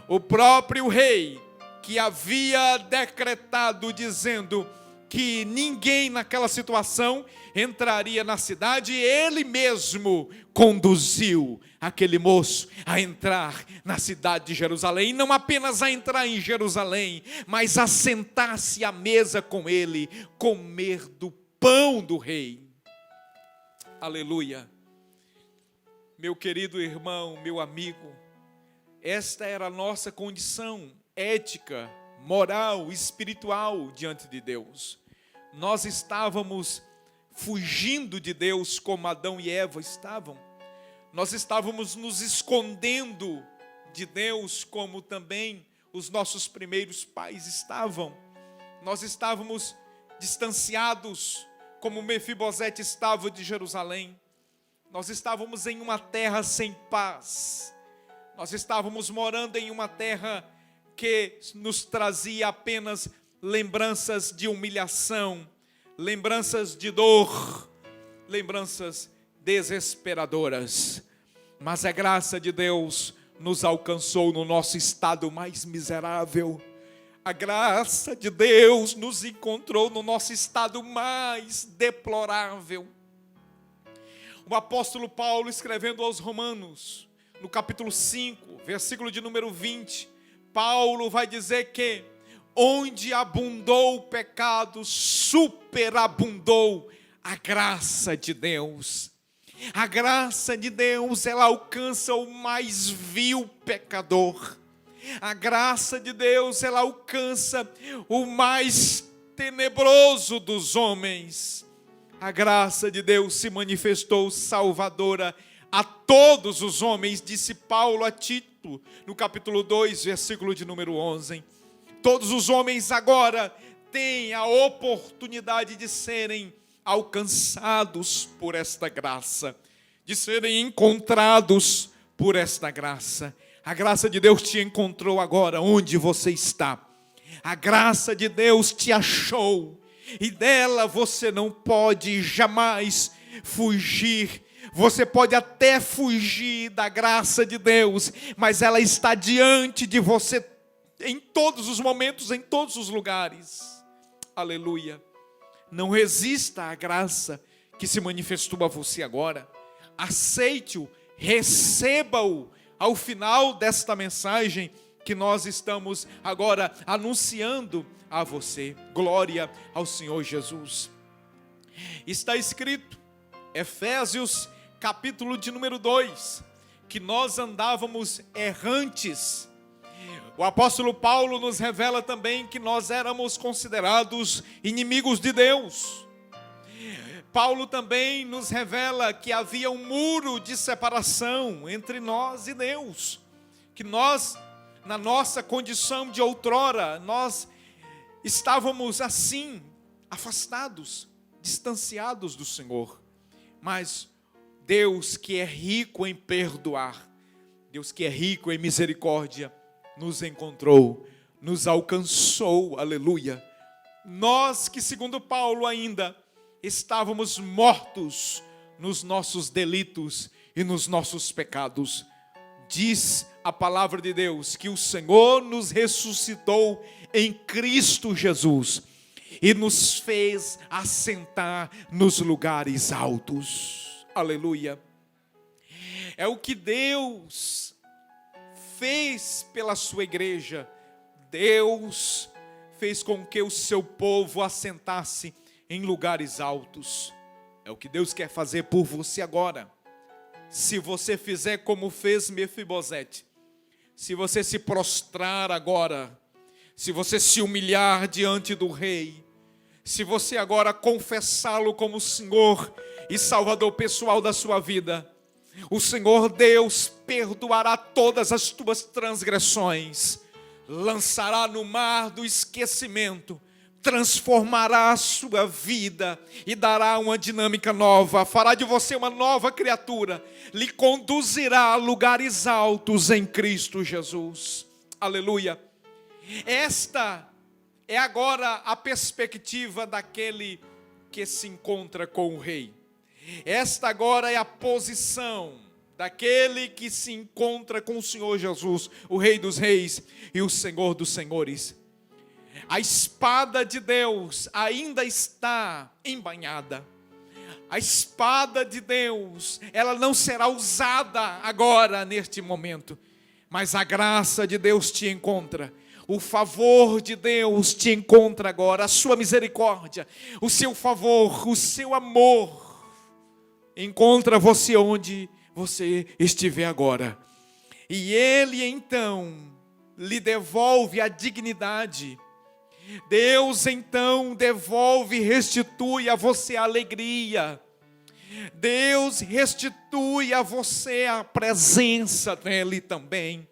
O próprio rei que havia decretado dizendo que ninguém naquela situação entraria na cidade, ele mesmo conduziu aquele moço a entrar na cidade de Jerusalém, e não apenas a entrar em Jerusalém, mas a sentar-se à mesa com ele, comer do pão do rei. Aleluia. Meu querido irmão, meu amigo, esta era a nossa condição ética, moral, espiritual diante de Deus. Nós estávamos fugindo de Deus como Adão e Eva estavam. Nós estávamos nos escondendo de Deus, como também os nossos primeiros pais estavam. Nós estávamos distanciados, como Mefibosete estava de Jerusalém. Nós estávamos em uma terra sem paz. Nós estávamos morando em uma terra que nos trazia apenas lembranças de humilhação, lembranças de dor, lembranças desesperadoras. Mas a graça de Deus nos alcançou no nosso estado mais miserável. A graça de Deus nos encontrou no nosso estado mais deplorável. O apóstolo Paulo, escrevendo aos Romanos, no capítulo 5, versículo de número 20, Paulo vai dizer que onde abundou o pecado, superabundou a graça de Deus. A graça de Deus, ela alcança o mais vil pecador. A graça de Deus, ela alcança o mais tenebroso dos homens. A graça de Deus se manifestou salvadora a todos os homens, disse Paulo a Tito, no capítulo 2, versículo de número 11. Todos os homens agora têm a oportunidade de serem alcançados por esta graça, de serem encontrados por esta graça. A graça de Deus te encontrou agora onde você está. A graça de Deus te achou. E dela você não pode jamais fugir. Você pode até fugir da graça de Deus, mas ela está diante de você em todos os momentos, em todos os lugares. Aleluia. Não resista à graça que se manifestou a você agora. Aceite-o, receba-o ao final desta mensagem que nós estamos agora anunciando a você. Glória ao Senhor Jesus. Está escrito, Efésios capítulo de número 2, que nós andávamos errantes. O apóstolo Paulo nos revela também que nós éramos considerados inimigos de Deus. Paulo também nos revela que havia um muro de separação entre nós e Deus. Que nós, na nossa condição de outrora, nós estávamos assim, afastados, distanciados do Senhor. Mas Deus, que é rico em perdoar, Deus que é rico em misericórdia, nos encontrou, nos alcançou, aleluia. Nós que, segundo Paulo ainda, estávamos mortos nos nossos delitos e nos nossos pecados. Diz a palavra de Deus que o Senhor nos ressuscitou em Cristo Jesus e nos fez assentar nos lugares altos. Aleluia. É o que Deus fez pela sua igreja. Deus fez com que o seu povo assentasse em lugares altos. É o que Deus quer fazer por você agora. Se você fizer como fez Mefibosete, se você se prostrar agora, se você se humilhar diante do rei, se você agora confessá-lo como Senhor e Salvador pessoal da sua vida, o Senhor Deus perdoará todas as tuas transgressões, lançará no mar do esquecimento, transformará a sua vida e dará uma dinâmica nova, fará de você uma nova criatura, lhe conduzirá a lugares altos em Cristo Jesus. Aleluia. Esta é agora a perspectiva daquele que se encontra com o rei. Esta agora é a posição daquele que se encontra com o Senhor Jesus, o Rei dos Reis e o Senhor dos Senhores. A espada de Deus ainda está embainhada. A espada de Deus, ela não será usada agora, neste momento. Mas a graça de Deus te encontra. O favor de Deus te encontra agora. A sua misericórdia, o seu favor, o seu amor encontra você onde você estiver agora. E Ele então lhe devolve a dignidade. Deus então devolve e restitui a você a alegria. Deus restitui a você a presença dEle também.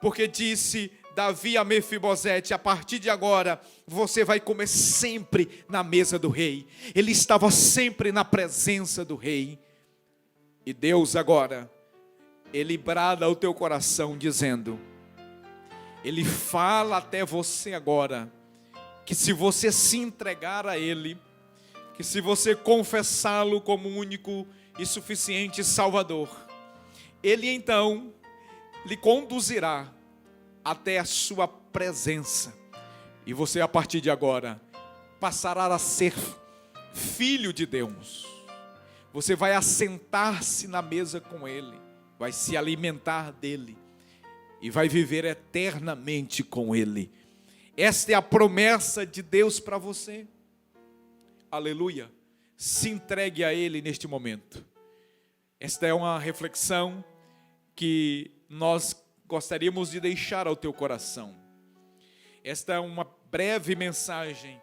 porque disse Davi a Mefibosete: a partir de agora, você vai comer sempre na mesa do rei. Ele estava sempre na presença do rei. E Deus agora, Ele brada ao teu coração dizendo, Ele fala até você agora, que se você se entregar a Ele, que se você confessá-lo como único e suficiente Salvador, Ele então lhe conduzirá até a sua presença. E você, a partir de agora, passará a ser filho de Deus. Você vai assentar-se na mesa com Ele, vai se alimentar dEle e vai viver eternamente com Ele. Esta é a promessa de Deus para você. Aleluia. Se entregue a Ele neste momento. Esta é uma reflexão que nós gostaríamos de deixar ao teu coração. Esta é uma breve mensagem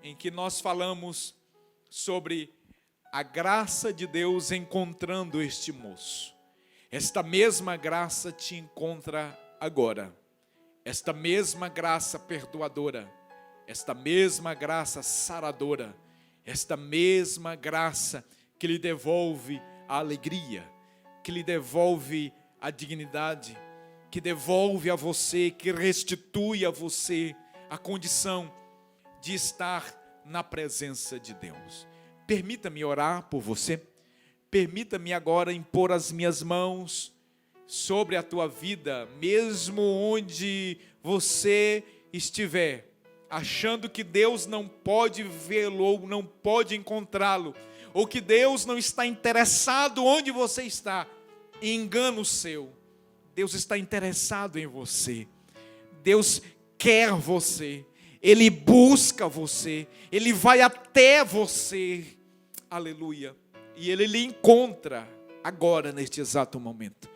em que nós falamos sobre a graça de Deus encontrando este moço. Esta mesma graça te encontra agora. Esta mesma graça perdoadora, esta mesma graça saradora, esta mesma graça que lhe devolve a alegria, que lhe devolve a dignidade, que devolve a você, que restitui a você a condição de estar na presença de Deus. Permita-me orar por você. Permita-me agora impor as minhas mãos sobre a tua vida, mesmo onde você estiver, achando que Deus não pode vê-lo ou não pode encontrá-lo, ou que Deus não está interessado onde você está. Engano seu. Deus está interessado em você. Deus quer você. Ele busca você. Ele vai até você. Aleluia. E Ele lhe encontra agora, neste exato momento.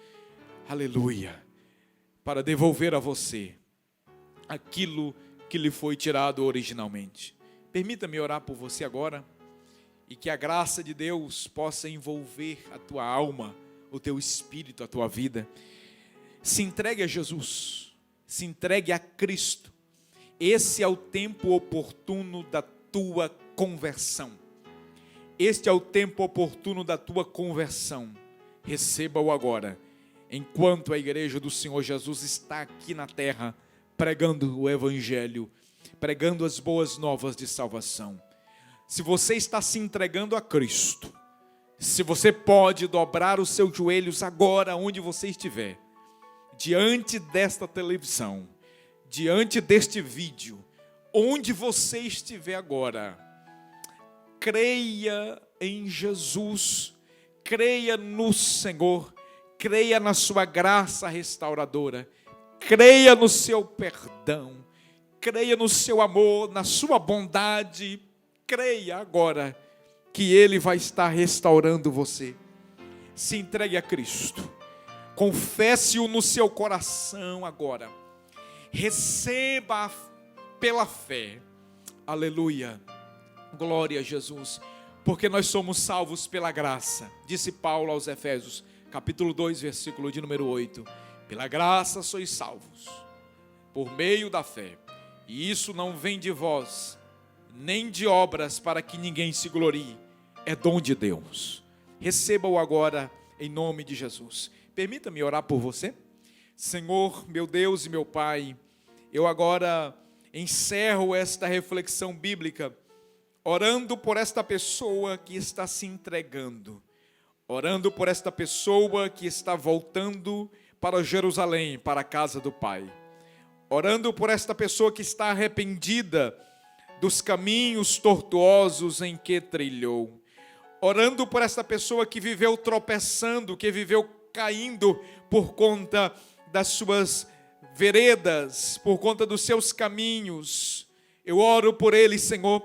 Aleluia. Para devolver a você aquilo que lhe foi tirado originalmente. Permita-me orar por você agora. E que a graça de Deus possa envolver a tua alma, o teu espírito, a tua vida. Se entregue a Jesus. Se entregue a Cristo. Esse é o tempo oportuno da tua conversão. Este é o tempo oportuno da tua conversão. Receba-o agora, enquanto a igreja do Senhor Jesus está aqui na terra, pregando o Evangelho, pregando as boas novas de salvação. Se você está se entregando a Cristo, se você pode dobrar os seus joelhos agora, onde você estiver, diante desta televisão, diante deste vídeo, onde você estiver agora, creia em Jesus, creia no Senhor, creia na sua graça restauradora, creia no seu perdão, creia no seu amor, na sua bondade, creia agora que Ele vai estar restaurando você. Se entregue a Cristo, confesse-o no seu coração agora, receba pela fé, aleluia. Glória a Jesus, porque nós somos salvos pela graça, disse Paulo aos Efésios, capítulo 2, versículo de número 8, pela graça sois salvos, por meio da fé, e isso não vem de vós, nem de obras para que ninguém se glorie, é dom de Deus. Receba-o agora, em nome de Jesus. Permita-me orar por você. Senhor, meu Deus e meu Pai, eu agora encerro esta reflexão bíblica, orando por esta pessoa que está se entregando, orando por esta pessoa que está voltando para Jerusalém, para a casa do Pai, orando por esta pessoa que está arrependida dos caminhos tortuosos em que trilhou, orando por esta pessoa que viveu tropeçando, que viveu caindo por conta das suas veredas, por conta dos seus caminhos. Eu oro por ele, Senhor,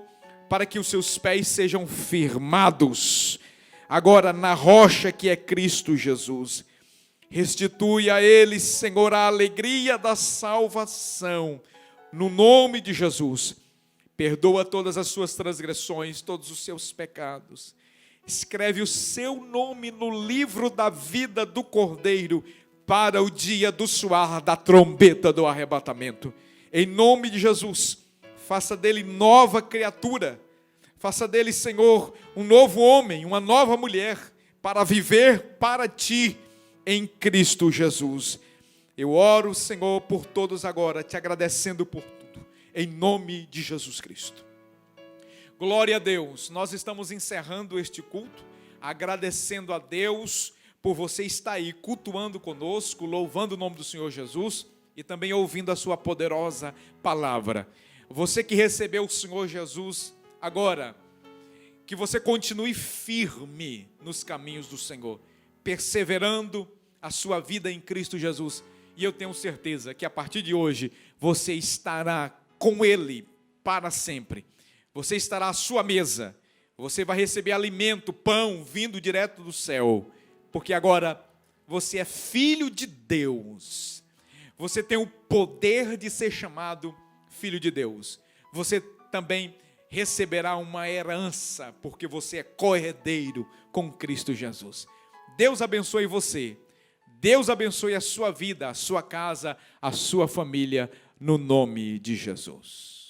para que os seus pés sejam firmados agora na rocha que é Cristo Jesus. Restitui a ele, Senhor, a alegria da salvação, no nome de Jesus. Perdoa todas as suas transgressões, todos os seus pecados. Escreve o seu nome no livro da vida do Cordeiro, para o dia do soar da trombeta do arrebatamento. Em nome de Jesus, faça dele nova criatura. Faça dele, Senhor, um novo homem, uma nova mulher, para viver para ti em Cristo Jesus. Eu oro, Senhor, por todos agora, te agradecendo por tudo, em nome de Jesus Cristo. Glória a Deus, nós estamos encerrando este culto, agradecendo a Deus por você estar aí cultuando conosco, louvando o nome do Senhor Jesus e também ouvindo a sua poderosa palavra. Você que recebeu o Senhor Jesus agora, que você continue firme nos caminhos do Senhor, perseverando a sua vida em Cristo Jesus. E eu tenho certeza que a partir de hoje você estará com Ele para sempre. Você estará à sua mesa, você vai receber alimento, pão, vindo direto do céu, porque agora você é filho de Deus. Você tem o poder de ser chamado filho de Deus. Você também receberá uma herança, porque você é co-herdeiro com Cristo Jesus. Deus abençoe você. Deus abençoe a sua vida, a sua casa, a sua família, no nome de Jesus.